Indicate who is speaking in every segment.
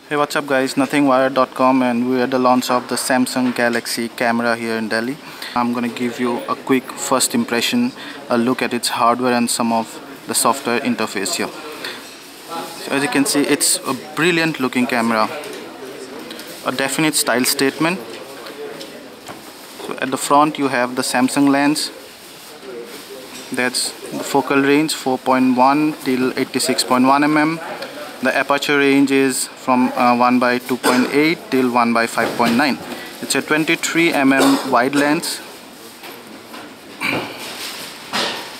Speaker 1: Hey, what's up guys, nothingwired.com, and we're at the launch of the Samsung Galaxy camera here in Delhi. I'm gonna give you a quick first impression, a look at its hardware and some of the software interface here. So as you can see, it's a brilliant looking camera, a definite style statement. So at the front you have the Samsung lens. That's the focal range 4.1 till 86.1 mm. The aperture range is from 1 by 2.8 till 1 by 5.9. It's a 23 mm wide lens.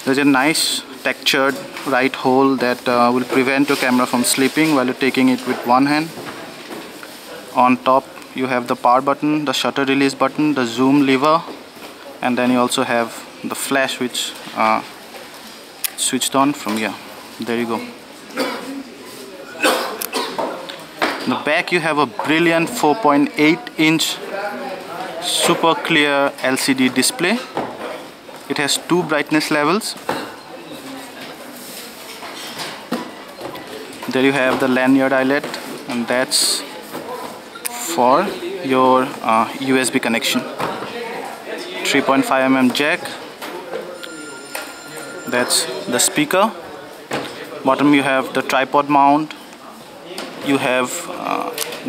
Speaker 1: There's a nice textured right hole that will prevent your camera from slipping while you're taking it with one hand. On top you have the power button, the shutter release button, the zoom lever, and then you also have the flash which switched on from here. There you go. In the back you have a brilliant 4.8-inch super clear LCD display. It has two brightness levels. There you have the lanyard eyelet, and that's for your USB connection. 3.5 mm jack. That's the speaker. Bottom you have the tripod mount. You have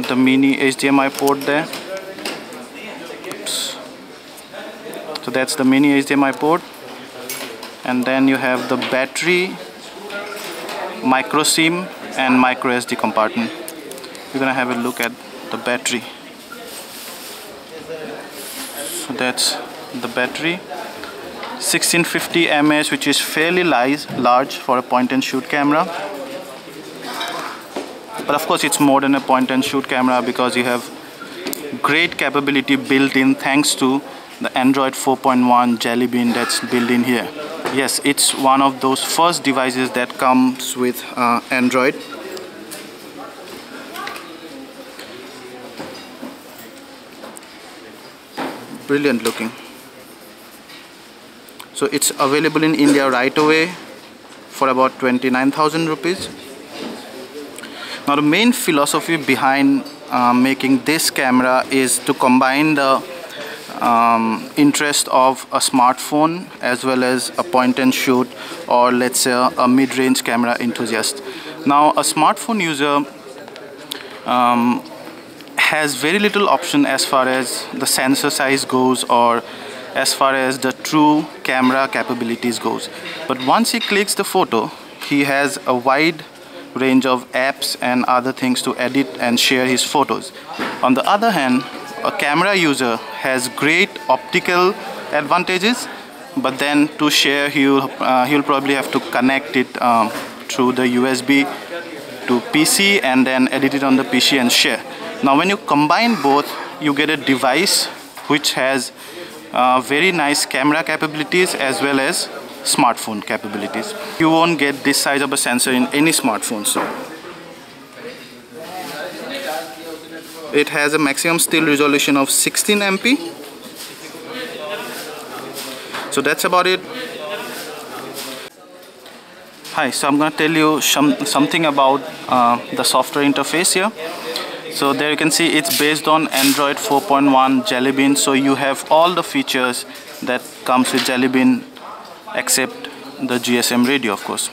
Speaker 1: the mini HDMI port there. Oops. So that's the mini HDMI port, and then you have the battery, micro SIM, and micro SD compartment. We're gonna have a look at the battery. So that's the battery, 1650 mAh, which is fairly large for a point and shoot camera. But of course it's more than a point and shoot camera, because you have great capability built in thanks to the Android 4.1 Jelly Bean that's built in here. Yes, it's one of those first devices that comes with Android. Brilliant looking. So it's available in India right away for about 29,000 rupees. Now the main philosophy behind making this camera is to combine the interest of a smartphone as well as a point and shoot, or let's say a mid-range camera enthusiast. Now a smartphone user has very little option as far as the sensor size goes, or as far as the true camera capabilities goes. But once he clicks the photo, he has a wide range of apps and other things to edit and share his photos. On the other hand, a camera user has great optical advantages, but then to share he'll probably have to connect it through the USB to PC and then edit it on the PC and share. Now when you combine both, you get a device which has very nice camera capabilities as well as smartphone capabilities. You won't get this size of a sensor in any smartphone. So it has a maximum still resolution of 16 MP. So that's about it. Hi, so I'm going to tell you something about the software interface here. So there you can see it's based on Android 4.1 Jelly Bean. So you have all the features that comes with Jelly Bean except the GSM radio, of course.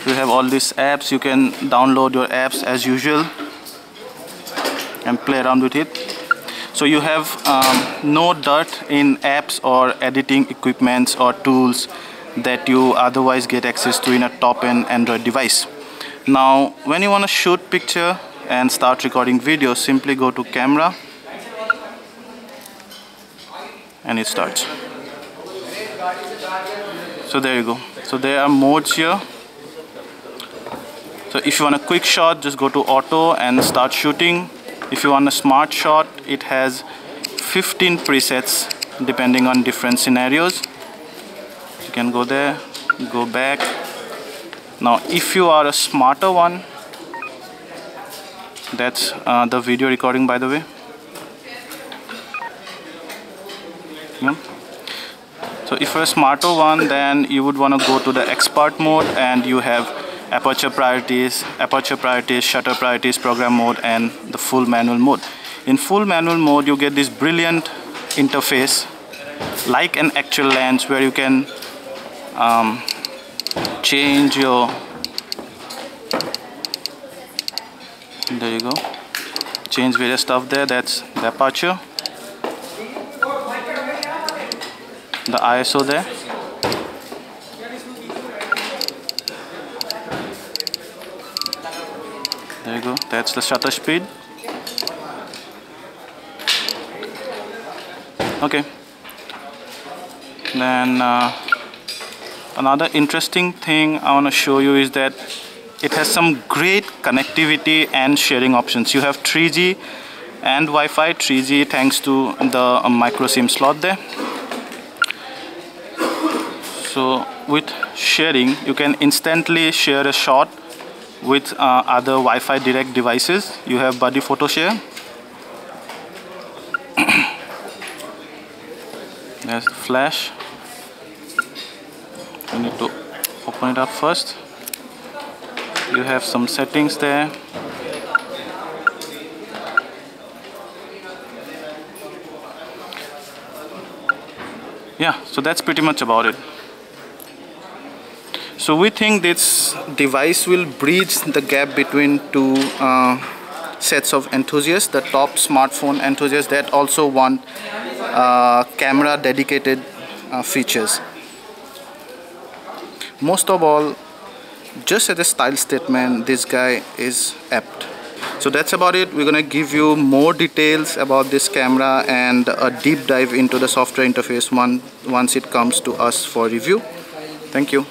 Speaker 1: You have all these apps. You can download your apps as usual and play around with it. So you have no dirt in apps or editing equipments or tools that you otherwise get access to in a top-end Android device. Now when you want to shoot picture and start recording video, simply go to camera and it starts. So there you go. So there are modes here. So if you want a quick shot, just go to auto and start shooting. If you want a smart shot, it has 15 presets depending on different scenarios. You can go there, go back. Now if you are a smarter one, that's the video recording, by the way. Yeah. So if you're a smarter one, then you would want to go to the expert mode, and you have aperture priorities, shutter priorities, program mode, and the full manual mode. In full manual mode, you get this brilliant interface like an actual lens, where you can change your, there you go, change various stuff there. That's the aperture, the ISO there. There you go, that's the shutter speed. Okay, then another interesting thing I want to show you is that it has some great connectivity and sharing options. You have 3G and Wi-Fi. 3G thanks to the micro SIM slot there. So with sharing, you can instantly share a shot with other Wi-Fi direct devices. You have Buddy Photo Share. There's the flash. You need to open it up first. You have some settings there. Yeah, so that's pretty much about it. So we think this device will bridge the gap between two sets of enthusiasts, the top smartphone enthusiasts that also want camera dedicated features. Most of all, just as a style statement, this guy is apt. So that's about it. We're gonna give you more details about this camera and a deep dive into the software interface once it comes to us for review. Thank you.